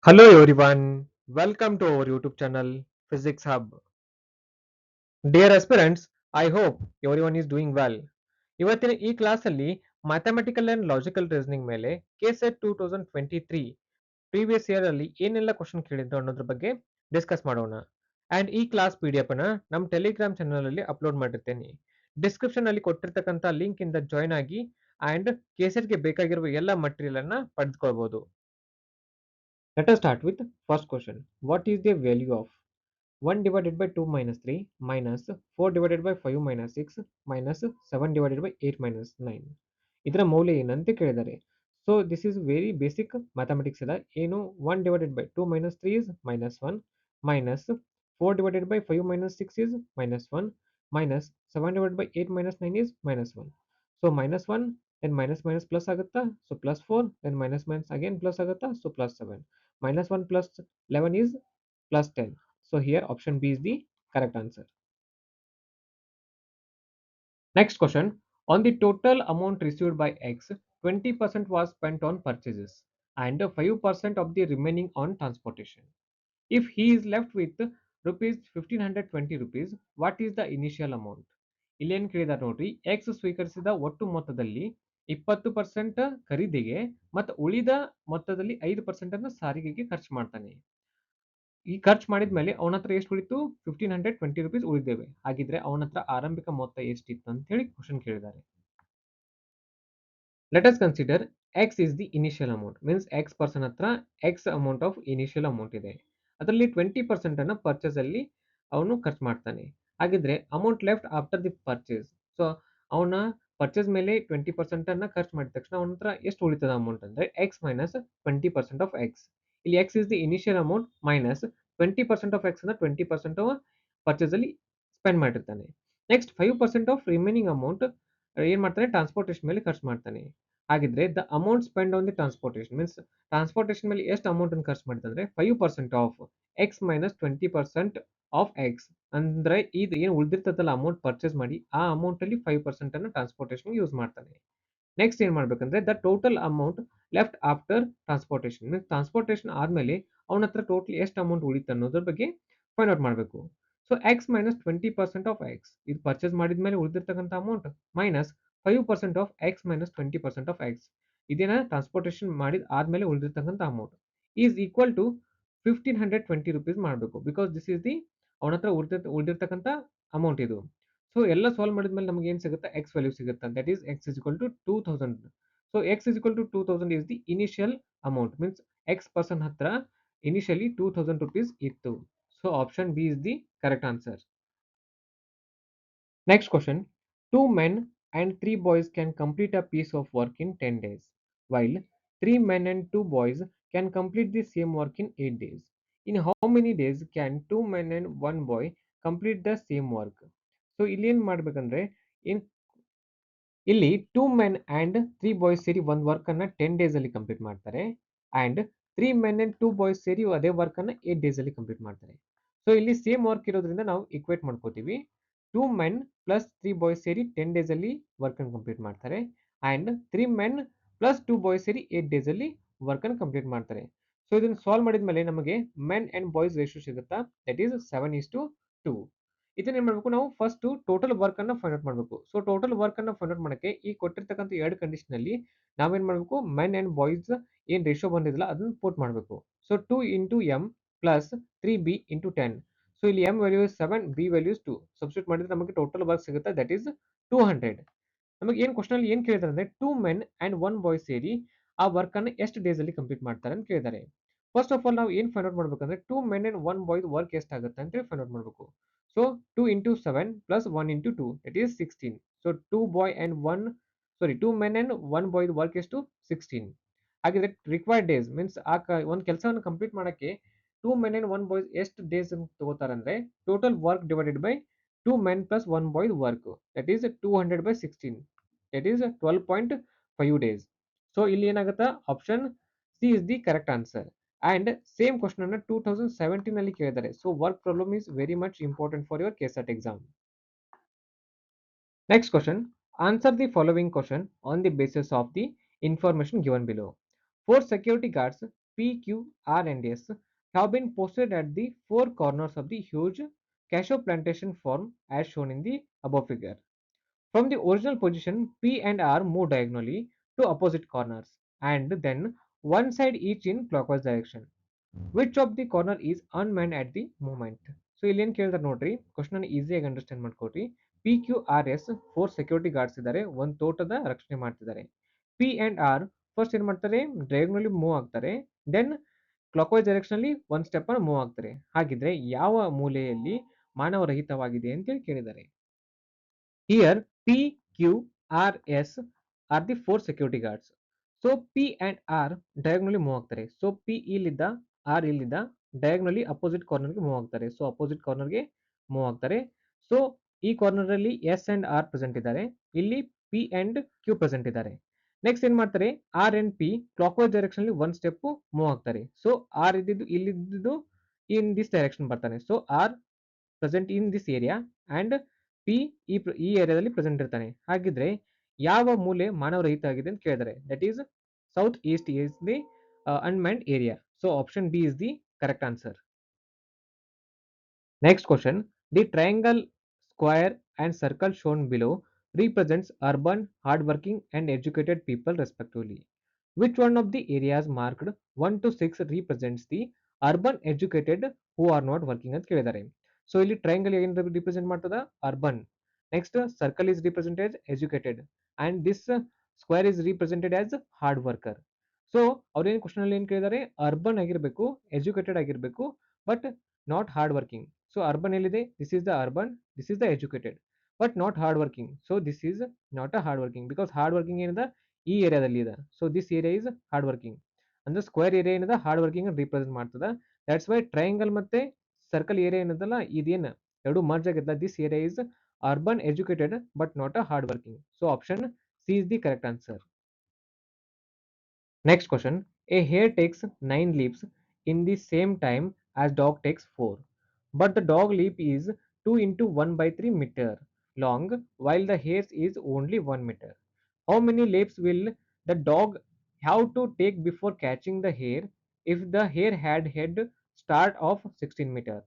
Hello everyone, welcome to our YouTube channel Physics Hub. Dear aspirants, I hope everyone is doing well. ಇವತ್ತಿನ ಈ ಕ್ಲಾಸಲ್ಲಿ mathematical and logical reasoning ಮೇಲೆ KSET 2023 previous year ಅಲ್ಲಿ ಏನೆಲ್ಲ question ಕೇಳಿದ್ರು ಅನ್ನೋದ್ರ ಬಗ್ಗೆ ಡಿಸ್ಕಸ್ ಮಾಡೋಣ. ಅಂಡ್ ಈ ಕ್ಲಾಸ್ PDF ಅನ್ನ ನಮ್ಮ ಟೆಲಿಗ್ರಾಮ್ ಚಾನಲ್ ಅಲ್ಲಿ ಅಪ್ಲೋಡ್ ಮಾಡಿರ್ತೇನೆ. ಡಿಸ್ಕ್ರಿಪ್ಷನ್ ಅಲ್ಲಿ ಕೊಟ್ಟಿರ್ತಕ್ಕಂಥ ಲಿಂಕ್ ಇಂದ ಜಾಯ್ನ್ ಆಗಿ ಅಂಡ್ ಕೆಸೆಟ್ಗೆ ಬೇಕಾಗಿರುವ ಎಲ್ಲ ಮಟೀರಿಯಲ್ ಅನ್ನ ಪಡೆದುಕೊಳ್ಬಹುದು. Let us start with first question. What is the value of 1 divided by 2 minus 3 minus 4 divided by 5 minus 6 minus 7 divided by 8 minus 9? ಇದರ ಮೌಲ್ಯ ಏನಂತ ಕೇಳಿದ್ದಾರೆ. So this is very basic mathematics ಇದೆ. ಏನು 1 divided by 2 minus 3 is minus 1 minus 4 divided by 5 minus 6 is minus 1 minus 7 divided by 8 minus 9 is minus 1. So minus 1 then minus minus plus ಆಗುತ್ತಾ, so plus 4 then minus minus again plus ಆಗುತ್ತಾ, so plus 7 minus 1 plus 11 is plus 10. So here option B is the correct answer. Next question. On the total amount received by X, 20% was spent on purchases and 5% of the remaining on transportation. If he is left with rupees 1520 rupees, what is the initial amount? ಇಲ್ಲಿ ಏನು ಕೇಳಿದಾರೆ ನೋಡ್ರಿ, X ಸ್ವೀಕರಿಸಿದ ಒಟ್ಟು ಮೊತ್ತದಲ್ಲಿ 20% ಖರೀದಿಗೆ ಮತ್ತು ಉಳಿದ ಮೊತ್ತದಲ್ಲಿ 5% ಅನ್ನು ಸಾರಿಗೆಗೆ ಖರ್ಚು ಮಾಡ್ತಾನೆ. ಈ ಖರ್ಚು ಮಾಡಿದ್ಮೇಲೆ ಅವನ ಹತ್ರ ಎಷ್ಟು ಉಳಿತು? 1520 rupees ಉಳಿದೇವೆ. ಹಾಗಿದ್ರೆ ಅವನ ಹತ್ರ ಆರಂಭಿಕ ಮೊತ್ತ ಎಷ್ಟಿತ್ತು ಅಂತ ಹೇಳಿ ಕ್ವಶನ್ ಕೇಳಿದ್ದಾರೆ. Let us consider x is the initial amount, means x person ಹತ್ರ x amount of initial amount ಇದೆ. ಅದರಲ್ಲಿ 20% ಅನ್ನು ಪರ್ಚೇಸ್ ಅಲ್ಲಿ ಅವನು ಖರ್ಚು ಮಾಡ್ತಾನೆ. ಹಾಗಿದ್ರೆ amount left after the purchase, so ಅವನ ಪರ್ಚೇಸ್ ಮೇಲೆ 20% ಅನ್ನ ಖರ್ಚು ಮಾಡಿದ ತಕ್ಷಣ ಅವನ ಹತ್ರ ಎಷ್ಟು ಉಳಿತದ ಅಮೌಂಟ್ ಅಂದ್ರೆ ಎಕ್ಸ್ ಮೈನಸ್ 20% ಆಫ್ ಎಕ್ಸ್. ಇಲ್ಲಿ X is the initial amount minus 20% of X ಅಂದ್ರೆ 20% ಪರ್ಚೇಸ್ ಅಲ್ಲಿ ಸ್ಪೆಂಡ್ ಮಾಡಿರ್ತಾನೆ. ನೆಕ್ಸ್ಟ್ 5% ಆಫ್ ರಿಮೈನಿಂಗ್ ಅಮೌಂಟ್ ಏನ್ ಮಾಡ್ತಾನೆ, ಟ್ರಾನ್ಸ್ಪೋರ್ಟೇಷನ್ ಮೇಲೆ ಖರ್ಚು ಮಾಡ್ತಾನೆ. ಹಾಗಿದ್ರೆ the amount spend on the transportation means transportation ಮೇಲೆ ಎಷ್ಟು ಅಮೌಂಟ್ ಅನ್ನು ಖರ್ಚು ಮಾಡಿದ್ರೆ 5% of x minus 20% of X ಅಂದ್ರೆ ಇದು ಏನು ಉಳಿದಿರ್ತದಲ್ಲ ಅಮೌಂಟ್ ಪರ್ಚೇಸ್ ಮಾಡಿ ಆ ಅಮೌಂಟ್ ಅಲ್ಲಿ 5% ಅನ್ನು ಟ್ರಾನ್ಸ್ಪೋರ್ಟೇಷನ್ ಯೂಸ್ ಮಾಡ್ತಾನೆ. ನೆಕ್ಸ್ಟ್ ಏನ್ ಮಾಡ್ಬೇಕಂದ್ರೆ the total amount left after transportation means transportation ಆದ್ಮೇಲೆ ಅವನ ಹತ್ರ ಟೋಟಲ್ ಎಷ್ಟು ಅಮೌಂಟ್ ಉಳಿತು ಅನ್ನೋದ್ರ ಬಗ್ಗೆ ಫೈಂಡ್ ಔಟ್ ಮಾಡಬೇಕು. So x minus 20% of x, ಇದು ಪರ್ಚೇಸ್ ಮಾಡಿದ್ಮೇಲೆ ಉಳಿದಿರ್ತಕ್ಕಂಥ amount minus 5% of x minus 20% of x, ಇದೇನ ಟ್ರಾನ್ಸ್ಪೋರ್ಟೇಷನ್ ಮಾಡಿದ ಆದ್ಮೇಲೆ ಉಳಿದಿರ್ತಕ್ಕಂಥ amount is equal to 1520 rupees ಮಾಡಬೇಕು. ಬಿಕಾಸ್ ದಿಸ್ ಇಸ್ ದಿ ಅವನ ಹತ್ರ ಉಳಿದಿರ್ತಕ್ಕಂಥ ಅಮೌಂಟ್ ಇದು. ಸೊ ಎಲ್ಲ ಸಾಲ್ವ್ ಮಾಡಿದ್ಮೇಲೆ ನಮ್ಗೆ ಏನು ಸಿಗುತ್ತೆ, ಎಕ್ಸ್ ವ್ಯಾಲ್ಯೂ ಸಿಗುತ್ತೆ. That is x is equal to 2000. So x is equal to 2000 is the initial amount, means x person ಹತ್ರ ಇನಿಷಿಯಲಿ 2000 rupees ಇತ್ತು. So option B is the correct answer. Next question. Two men and three boys can complete a piece of work in 10 days, while three men and two boys can complete the same work in 8 days. In how many days can two men and one boy complete the same work? So ಇಲ್ಲಿ ಏನು ಮಾಡಬೇಕಂದ್ರೆ ಇಲ್ಲಿ 2 men and 3 boys ಸೇರಿ ಒಂದು work ಅನ್ನ 10 days ಅಲ್ಲಿ complete ಮಾಡ್ತಾರೆ and 3 men and 2 boys ಸೇರಿ ಅದೇ ವರ್ಕ್ ಅನ್ನ 8 days ಅಲ್ಲಿ ಕಂಪ್ಲೀಟ್ ಮಾಡ್ತಾರೆ. ಸೊ ಇಲ್ಲಿ ಸೇಮ್ ವರ್ಕ್ ಇರೋದ್ರಿಂದ ನಾವು ಇಕ್ವೇಟ್ ಮಾಡ್ಕೋತೀವಿ. 2 men plus 3 boys ಸೇರಿ 10 days ಅಲ್ಲಿ ವರ್ಕ್ ಅನ್ನು ಕಂಪ್ಲೀಟ್ ಮಾಡ್ತಾರೆ ಅಂಡ್ 3 men plus 2 boys ಸೇರಿ 8 days ಅಲ್ಲಿ ವರ್ಕ್ ಅನ್ನು ಕಂಪ್ಲೀಟ್ ಮಾಡ್ತಾರೆ. ಸೊ ಇದನ್ನು ಸಾಲ್ವ್ ಮಾಡಿದ್ಮೇಲೆ ನಮಗೆ ಮೆನ್ ಅಂಡ್ ಬಾಯ್ಸ್ ರೇಷಿಯೋ ಸಿಗುತ್ತಾ, ದಟ್ ಈಸ್ 7:2. ಇದನ್ನ ಏನ್ ಮಾಡಬೇಕು, ನಾವು ಫಸ್ಟ್ ಟೋಟಲ್ ವರ್ಕ್ ಅನ್ನ ಫೈಂಡ್ ಔಟ್ ಮಾಡಬೇಕು. ಸೊ ಟೋಟಲ್ ವರ್ಕ್ ಅನ್ನ ಫೈಂಡ್ ಔಟ್ ಮಾಡಕ್ಕೆ ಈ ಕೊಟ್ಟಿರ್ತಕ್ಕಂಥ ಎರಡು ಕಂಡೀಷನ್ ಅಲ್ಲಿ ನಾವೇನ್ ಮಾಡಬೇಕು, ಮೆನ್ ಅಂಡ್ ಬಾಯ್ಸ್ ಏನ್ ರೇಷಿಯೋ ಬಂದಿದ್ದಿಲ್ಲ ಅದನ್ನ ಪುಟ್ ಮಾಡಬೇಕು. So 2 into M plus 3b into 10. So ಇಲ್ಲಿ M value 7, B values 2 substitute ಮಾಡಿದ್ರೆ ನಮಗೆ ಟೋಟಲ್ ವರ್ಕ್ ಸಿಗುತ್ತೆ, ದಟ್ ಈಸ್ 200. ನಮಗೆ ಏನ್ ಕ್ವಶನ್ ಅಲ್ಲಿ ಏನ್ ಕೇಳಿದಾರೆ ಅಂದ್ರೆ 2 men and 1 boy ಸೇರಿ ಆ ವರ್ಕ್ ಅನ್ನ ಎಷ್ಟು ಡೇಸ್ ಅಲ್ಲಿ ಕಂಪ್ಲೀಟ್ ಮಾಡ್ತಾರೆ ಅಂತ ಕೇಳಿದ್ದಾರೆ. ಫಸ್ಟ್ ಆಫ್ ಆಲ್ ನಾವು ಏನ್ ಫೈಂಡ್ ಔಟ್ ಮಾಡ್ಬೇಕಂದ್ರೆ 2 men and 1 boy ವರ್ಕ್ ಎಷ್ಟಾಗುತ್ತೆ ಅಂತ ಹೇಳಿ ಫೈಂಡ್ ಔಟ್ ಮಾಡಬೇಕು. So 2 into 7 plus 1 into 2, that is 16. So 2 men and 1 boy work ಎಷ್ಟು 16. ಹಾಗಿದ್ರೆ ರಿಕ್ವೈರ್ಡ್ ಡೇಸ್ ಮೀನ್ಸ್ ಒಂದು ಕೆಲಸವನ್ನು ಕಂಪ್ಲೀಟ್ ಮಾಡಕ್ಕೆ 2 men and 1 boy ಎಷ್ಟು ಡೇಸ್ ತಗೋತಾರೆ ಅಂದ್ರೆ total work divided by 2 men plus 1 boy work, that is 200 by 16, that is 12.5 days. So ಇಲ್ಲಿ ಏನಾಗುತ್ತೆ, option C is the correct answer. And same question ಅನ್ನ 2017 ಅಲ್ಲಿ ಕೇಳಿದ್ದಾರೆ. So work problem is very much important for your KSET exam. Next question. Answer the following question on the basis of the information given below. 4 security guards P, Q, R, and S have been posted at the four corners of the huge cashew plantation farm as shown in the above figure. From the original position, P and R move diagonally to opposite corners and then one side each in clockwise direction. Which of the corner is unmanned at the moment? So ಇಲ್ಲಿ ಏನು ಕೇಳಿದಾರೆ ನೋಡ್ರಿ, question ಈಸಿಯಾಗಿ understand ಮಾಡ್ಕೊಡ್ರಿ. P Q R S four security guards ಇದ್ದಾರೆ, ಒಂದು ತೋಟದ ರಕ್ಷಣೆ ಮಾಡ್ತಿದ್ದಾರೆ. ಪಿ ಅಂಡ್ ಆರ್ ಫಸ್ಟ್ ಏನ್ ಮಾಡ್ತಾರೆ, ಡಯಾಗ್ನಲಿ ಮೂವ್ ಆಗ್ತಾರೆ, ದೆನ್ ಕ್ಲಾಕ್ವೈಸ್ ಡೈರೆಕ್ಷನ್ ಅಲ್ಲಿ ಒಂದು ಸ್ಟೆಪ್ ಮೂವ್ ಆಗ್ತಾರೆ. ಹಾಗಿದ್ರೆ ಯಾವ ಮೂಲೆಯಲ್ಲಿ ಮಾನವರಹಿತವಾಗಿದೆ ಅಂತೇಳಿ ಕೇಳಿದ್ದಾರೆ. Here P, Q, R, S are the four security guards. So P and R diagonally move ಆಗ್ತಾರೆ. So P ಇಲ್ಲಿದ್ದ R ಇಲ್ಲಿದ್ದ diagonally opposite corner ಗೆ ಮೂವ್ ಆಗ್ತಾರೆ. So opposite corner ಗೆ ಮೂವ್ ಆಗ್ತಾರೆ. So ಈ ಕಾರ್ನರ್ ಅಲ್ಲಿ S and R ಪ್ರೆಸೆಂಟ್ ಇದ್ದಾರೆ, ಇಲ್ಲಿ P and Q present ಇದ್ದಾರೆ. ನೆಕ್ಸ್ಟ್ ಏನ್ ಮಾಡ್ತಾರೆ, R and P clockwise direction ಅಲ್ಲಿ ಒಂದ್ ಸ್ಟೆಪ್ ಮೂವ್ ಆಗ್ತಾರೆ. ಸೊ R ಇದ್ದಿದ್ದು ಇಲ್ಲಿದ್ದು ಇನ್ ದಿಸ್ ಡೈರೆಕ್ಷನ್ ಬರ್ತಾನೆ. So R present in this area and P ಈ ಏರಿಯಾದಲ್ಲಿ ಪ್ರೆಸೆಂಟ್ ಇರ್ತಾನೆ. ಹಾಗಿದ್ರೆ ಯಾವ ಮೂಲೆ ಮಾನವರಹಿತ ಆಗಿದೆ ಅಂತ ಕೇಳಿದರೆ, that is south East is the unmanned area. So option B is the correct answer. Next question. The triangle, square and circle shown below represents urban, hardworking and educated people respectively. Which one of the areas marked 1 to 6 represents the urban educated who are not working ಅಂತ ಕೇಳಿದ್ದಾರೆ. So ಇಲ್ಲಿ triangle ಏನು represent ಮಾಡ್ತದ, urban. Next circle is represented educated and this square is represented as hard worker. So ಅವ್ರೇನು question ಅಲ್ಲಿ ಏನು ಕೇಳಿದ್ದಾರೆ, urban ಆಗಿರಬೇಕು, ಎಜುಕೇಟೆಡ್ ಆಗಿರಬೇಕು, but not hard working. So urban ಎಲ್ಲಿದೆ, this is the urban, this is the educated, but not hard working. So this is not a hard working because hard working ಏನಿದೆ ಈ ಏರಿಯಾದಲ್ಲಿ ಇದೆ. So this area is hard working. ಅಂದ್ರೆ square area ಏನಿದೆ hard working represent ಮಾಡ್ತದ. That's why triangle ಮತ್ತೆ circle area ಏನದಲ್ಲ ಇದೇನು ಎರಡು ಮರ್ಜ್ ಆಗಿಲ್ಲ, this area is urban educated but not a hard working. So option C is the correct answer. Next question. A hare takes 9 leaps in the same time as dog takes 4. But the dog leap is 2 into 1 by 3 meter long while the hare's is only 1 meter. How many leaps will the dog have to take before catching the hare if the hare had head start of 16 meter?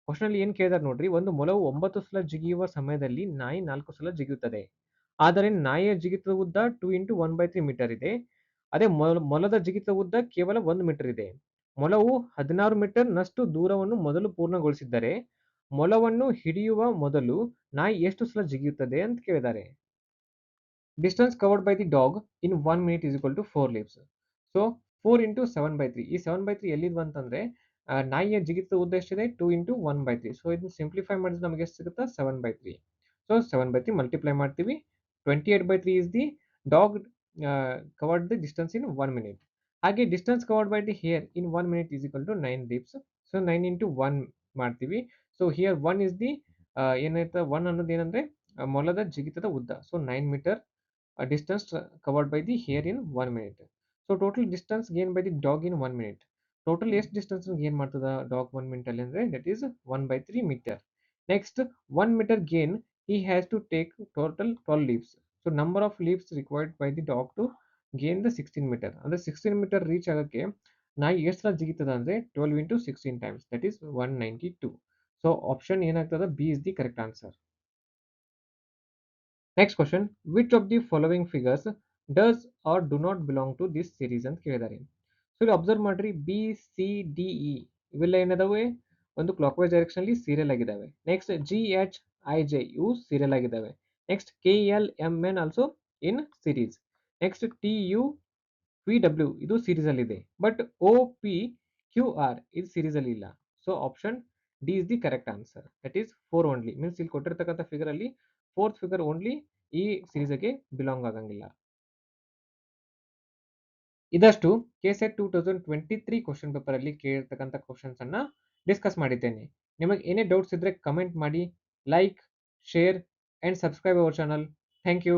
Question ಅಲ್ಲಿ ಏನ್ ಕೇಳಿದಾರೆ ನೋಡ್ರಿ, ಒಂದು ಮೊಲವು 9 ಸಲ ಜಿಗಿಯುವ ಸಮಯದಲ್ಲಿ ನಾಯಿ 4 ಸಲ ಜಿಗಿಯುತ್ತದೆ. ಆದರೆ ನಾಯಿಯ ಜಿಗಿತ ಉದ್ದ 2 ಇಂಟು 1/3 ಮೀಟರ್ ಇದೆ. ಅದೇ ಮೊಲದ ಜಿಗಿತ ಉದ್ದ ಕೇವಲ 1 ಮೀಟರ್ ಇದೆ. ಮೊಲವು 16 ಮೀಟರ್ ನಷ್ಟು ದೂರವನ್ನು ಮೊದಲು ಪೂರ್ಣಗೊಳಿಸಿದ್ದರೆ ಮೊಲವನ್ನು ಹಿಡಿಯುವ ಮೊದಲು ನಾಯಿ ಎಷ್ಟು ಸಲ ಜಿಗಿಯುತ್ತದೆ ಅಂತ ಕೇಳಿದ್ದಾರೆ. Distance covered by the dog in 1 minute is equal to 4 leaps. So 4 into 7/3, ಈ 7/3 ಎಲ್ಲಿದ್ವು ಅಂತಂದ್ರೆ ನಾಯಿಯ ಜಿಗಿತದ ಉದ್ದ ಎಷ್ಟಿದೆ, 2 ಇಂಟು 1/3. ಸೊ ಇದನ್ನ ಸಿಂಪ್ಲಿಫೈ ಮಾಡಿದ್ರೆ ನಮಗೆ ಎಷ್ಟು ಸಿಗುತ್ತಾ, 7/3. ಸೊ 7/3 ಮಲ್ಟಿಪ್ಲೈ ಮಾಡ್ತೀವಿ, 28/3 is the dog covered the distance in 1 minute. ಹಾಗೆ distance covered by the hare in 1 minute is equal to 9 leaps. So 9 into 1 ಮಾಡ್ತೀವಿ. ಸೊ ಹಿಯರ್ 1 ಇಸ್ ದಿ ಏನಾಯ್ತು, 1 ಅನ್ನೋದು ಏನಂದ್ರೆ ಮೊಲದ ಜಿಗಿತದ ಉದ್ದ. So 9 meter distance covered by the hare in 1 minute. So total distance gained by the dog in 1 minute. Total ಎಷ್ಟು distance gain ಮಾಡ್ತದ dog 1 minute ಅಲ್ಲಿ ಅಂದ್ರೆ that is 1/3 meter. Next 1 meter gain he has to take total 12 leaps. So number of leaps required by the dog to gain the 16 meter. ಅಂದ್ರೆ 16 metre reach ಆಗಕ್ಕೆ ನಾಯಿ ಎಷ್ಟು ಸಲ ಜಿಗಿತದ ಅಂದ್ರೆ 12 into 16 times, that is 192. So option ಏನಾಗ್ತದ, B is the correct answer. Next question. Which of the following figures does or do not belong to this series ಅಂತ ಕೇಳಿದ್ದಾರೆ. So ಇಲ್ಲಿ ಅಬ್ಸರ್ವ್ ಮಾಡ್ರಿ, ಬಿ ಸಿ ಡಿ ಇ ಇವೆಲ್ಲ ಏನಿದಾವೆ, ಒಂದು clockwise direction ಅಲ್ಲಿ serial ಆಗಿದ್ದಾವೆ. Next G H I J ಇವು ಸೀರಿಯಲ್ ಆಗಿದ್ದಾವೆ. Next K L M N also in series. Next T U P W ಇದು ಸೀರೀಸ್ ಅಲ್ಲಿ ಇದೆ, but O P Q R ಇದು ಸೀರೀಸ್ ಅಲ್ಲಿ ಇಲ್ಲ. So option D is the correct answer. That is 4 only. Means ಇಲ್ಲಿ ಕೊಟ್ಟಿರ್ತಕ್ಕಂಥ figure ಅಲ್ಲಿ 4th figure only ಈ ಸೀರೀಸ್ಗೆ ಬಿಲಾಂಗ್ ಆಗಂಗಿಲ್ಲ. ಇದಷ್ಟು ಕೆಸೆಟ್ 2023 ಕ್ವಶನ್ ಪೇಪರ್ ಅಲ್ಲಿ ಕೇಳಿರ್ತಕ್ಕಂಥ ಕ್ವಶನ್ಸ್ ಅನ್ನ ಡಿಸ್ಕಸ್ ಮಾಡಿದ್ದೇನೆ. ನಿಮಗೆ ಏನೇ ಡೌಟ್ಸ್ ಇದ್ರೆ ಕಮೆಂಟ್ ಮಾಡಿ, like, share and subscribe our channel. Thank you.